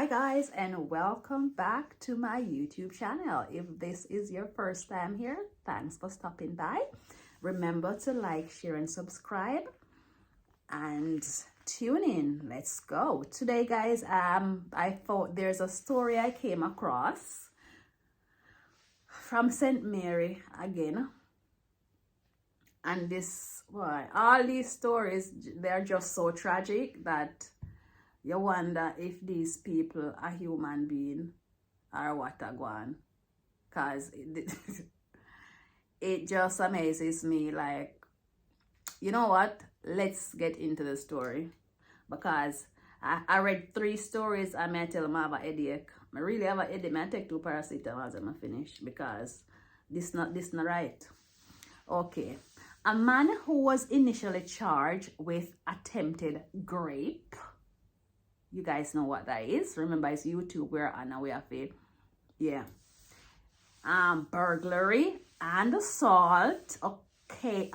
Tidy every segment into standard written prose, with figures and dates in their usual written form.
Hi guys, and welcome back to my YouTube channel. If this is your first time here, thanks for stopping by. Remember to like, share, and subscribe, and tune in. Let's go. Today guys, I thought there's a story I came across from St. Mary again, and all these stories, they're just so tragic that you wonder if these people are human being or what a gone. Because it just amazes me. Like, you know what? Let's get into the story. Because I read 3 stories and I tell them I have a headache. I really have a headache. I take 2 paracetamol as I finish. Because this not right. Okay. A man who was initially charged with attempted rape. You guys know what that is. Remember, it's YouTube. We're on our way of it. Yeah. Burglary and assault. Okay.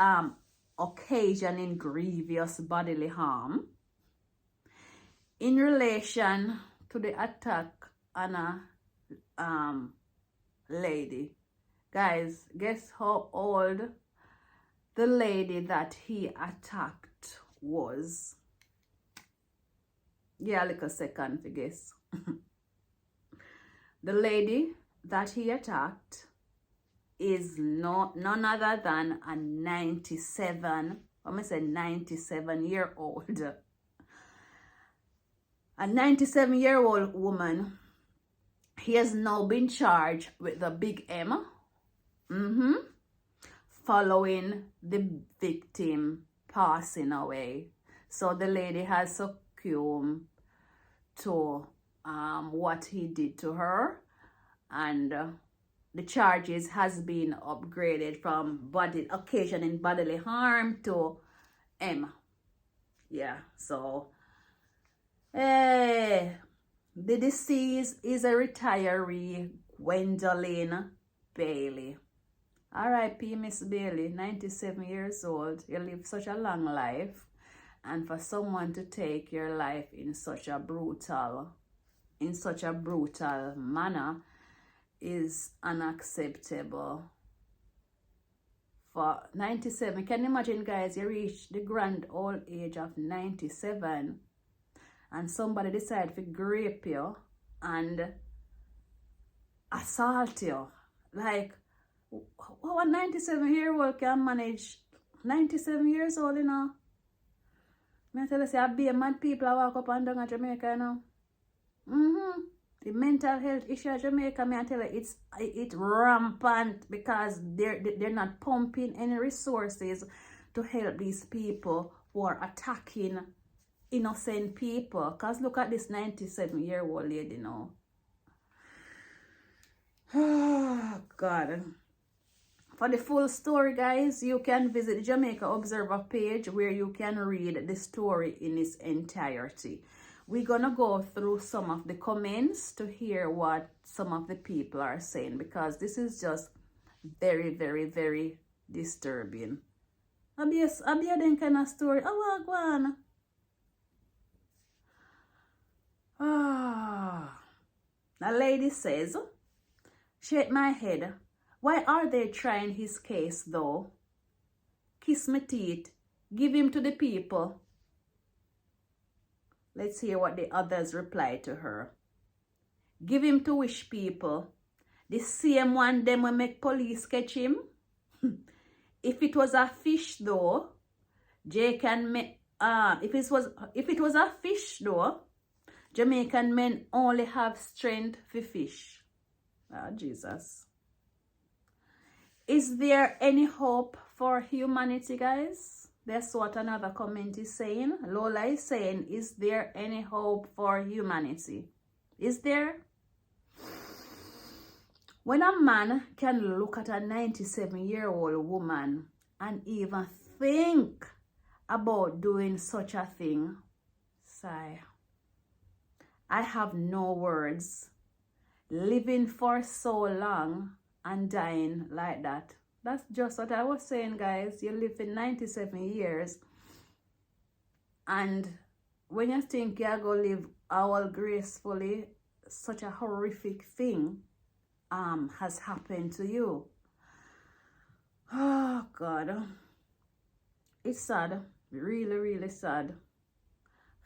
Occasioning grievous bodily harm in relation to the attack on a lady. Guys, guess how old the lady that he attacked was? Yeah, like a second for guess. The lady that he attacked is none other than a 97-year-old. A 97-year-old woman. He has now been charged with the big M. Following the victim passing away. So the lady has succumbed to what he did to her, and the charges has been upgraded from occasioning bodily harm to M. Yeah, so the deceased is a retiree, Gwendolyn Bailey. R.I.P. Miss Bailey, 97 years old. You live such a long life. And for someone to take your life in such a brutal manner is unacceptable. For 97, can you imagine, guys, you reach the grand old age of 97 and somebody decide to rape you and assault you. Like, how a 97-year-old can manage? 97 years old, you know? I tell you, say, I be a mad people walk up and down at Jamaica, you know. The mental health issue at Jamaica, I tell you, it's rampant because they're not pumping any resources to help these people who are attacking innocent people. Because look at this 97-year-old lady now. Oh, God. For the full story, guys, you can visit the Jamaica Observer page where you can read the story in its entirety. We're going to go through some of the comments to hear what some of the people are saying, because this is just very, very, very disturbing. Abi then kind of story. Oh, go on. The lady says, shake my head. Why are they trying his case though? Kiss my teeth. Give him to the people. Let's hear what the others reply to her. Give him to wish people. The same one them will make police catch him. If it was a fish though, if it was a fish though, Jamaican men only have strength for fish. Ah, Jesus. Is there any hope for humanity, guys? That's what another comment is saying. Lola is saying, is there any hope for humanity? Is there? When a man can look at a 97-year-old woman and even think about doing such a thing, sigh. I have no words. Living for so long and dying like that. That's just what I was saying, guys. You live in 97 years and when you think you're going to live all gracefully, such a horrific thing has happened to you. Oh God, it's sad, really, really sad.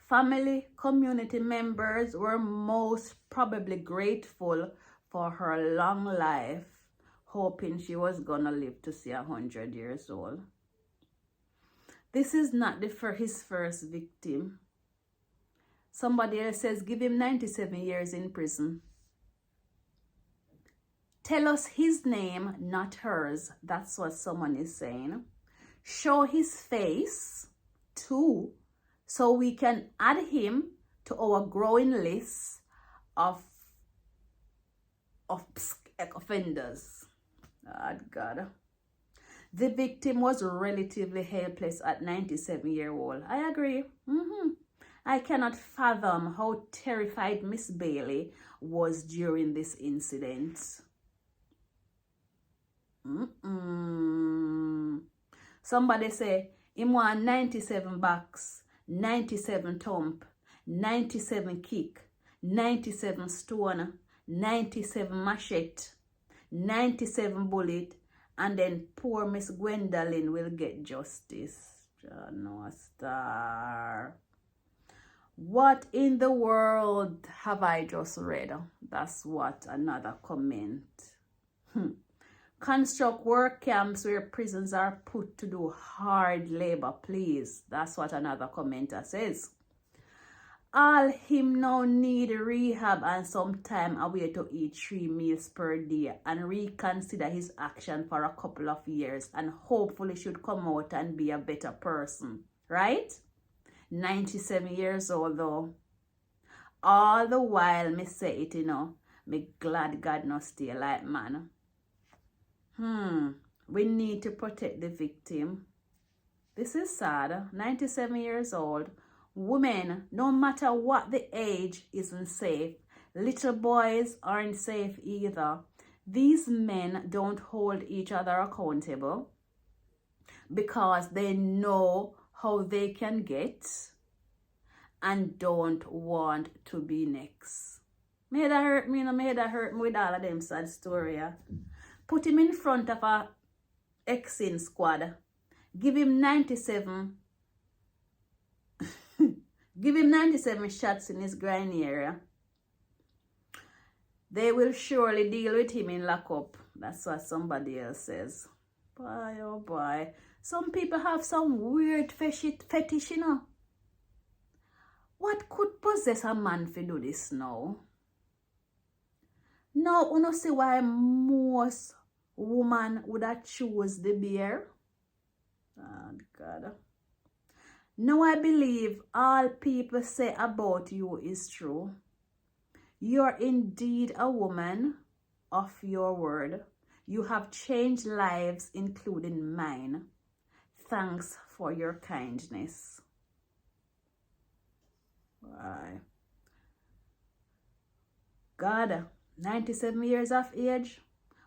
Family, community members were most probably grateful for her long life, hoping she was gonna live to see 100 years old. This is not his first victim. Somebody else says, give him 97 years in prison. Tell us his name, not hers. That's what someone is saying. Show his face too, so we can add him to our growing list of offenders. Oh, God. The victim was relatively helpless at 97-year-old. I agree. I cannot fathom how terrified Miss Bailey was during this incident. Somebody say, him want 97 box, 97 thump, 97 kick, 97 stone, 97 machete, 97 bullet, and then poor Miss Gwendolyn will get justice. No star. What in the world have I just read? That's what another comment. Construct work camps where prisons are put to do hard labor, please. That's what another commenter says. All him now need rehab and some time away to eat 3 meals per day and reconsider his action for a couple of years and hopefully should come out and be a better person, right? 97 years old though. All the while me say it, me glad God no stay like man. We need to protect the victim. This is sad. 97 years old. Women, no matter what the age, isn't safe. Little boys aren't safe either. These men don't hold each other accountable because they know how they can get and don't want to be next. May that hurt me, may that hurt me with all of them sad story. Yeah? Put him in front of a X-in squad. Give him 97. Give him 97 shots in his grind area. They will surely deal with him in lockup. That's what somebody else says. Boy, oh boy. Some people have some weird fetish, What could possess a man to do this now? Now, you see why most women would have choose the bear? Oh, God. Now I believe all people say about you is true. You're indeed a woman of your word. You have changed lives, including mine. Thanks for your kindness. Why? God, 97 years of age.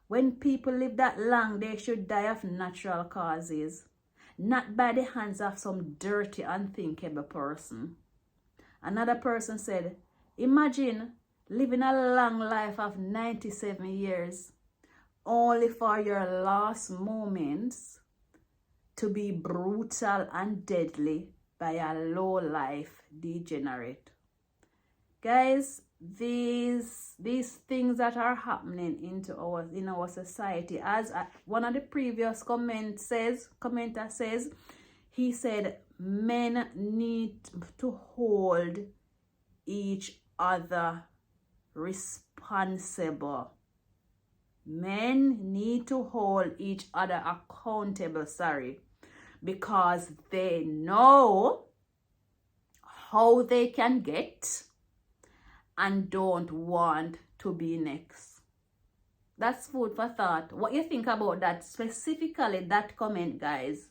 When people live that long, they should die of natural causes, not by the hands of some dirty, unthinkable person. Another person said, imagine living a long life of 97 years, only for your last moments to be brutal and deadly by a low-life degenerate. Guys, these things that are happening in our society, as one of the previous commenter says, he said men need to hold each other responsible. Men need to hold each other accountable, because they know how they can get and don't want to be next. That's food for thought. What you think about that, specifically that comment, guys?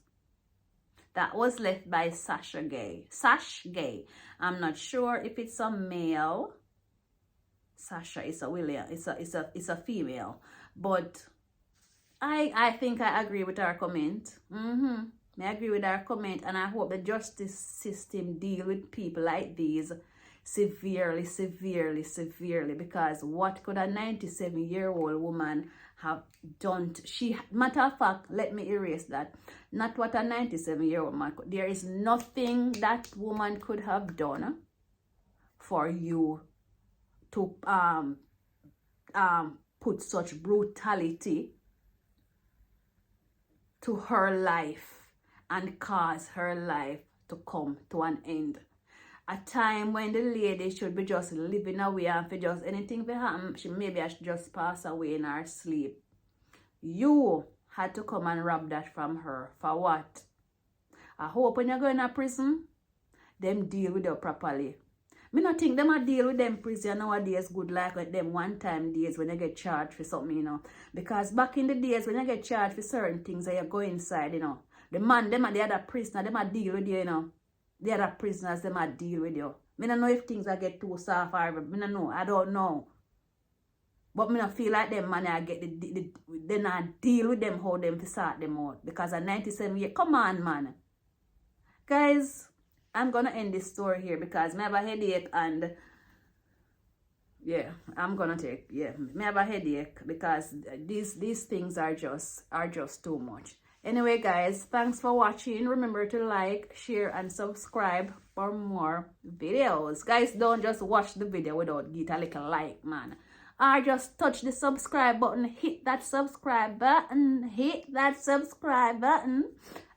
That was left by Sash Gay. I'm not sure if it's a male. Sasha is a William. It's a female. But I think I agree with her comment. I agree with her comment, and I hope the justice system deal with people like these severely, severely, severely, because what could a 97-year-old woman have done? Matter of fact, let me erase that. Not what a 97-year-old man could. There is nothing that woman could have done for you to put such brutality to her life and cause her life to come to an end. A time when the lady should be just living away, and for just anything to happen, she maybe I should just pass away in her sleep. You had to come and rob that from her. For what? I hope when you're going to prison, them deal with you properly. Me not think them a deal with them prison nowadays good like them one-time days when you get charged for something, you know. Because back in the days when you get charged for certain things and you go inside, you know, the man, them are the other prisoner, them a deal with you, you know. The other prisoners, them a deal with you. Me don't know if things I get too soft or me don't know. I don't know. But me not feel like them man I get they not deal with them how them to sort them out. Because at 97 years, come on man. Guys, I'm gonna end this story here because I have a headache and yeah, I'm gonna take I have a headache because these things are just too much. Anyway guys, thanks for watching. Remember to like, share and subscribe for more videos. Guys, don't just watch the video without get a little like, man. Or just touch the subscribe button, hit that subscribe button,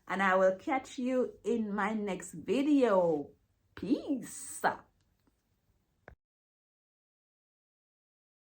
and I will catch you in my next video. Peace.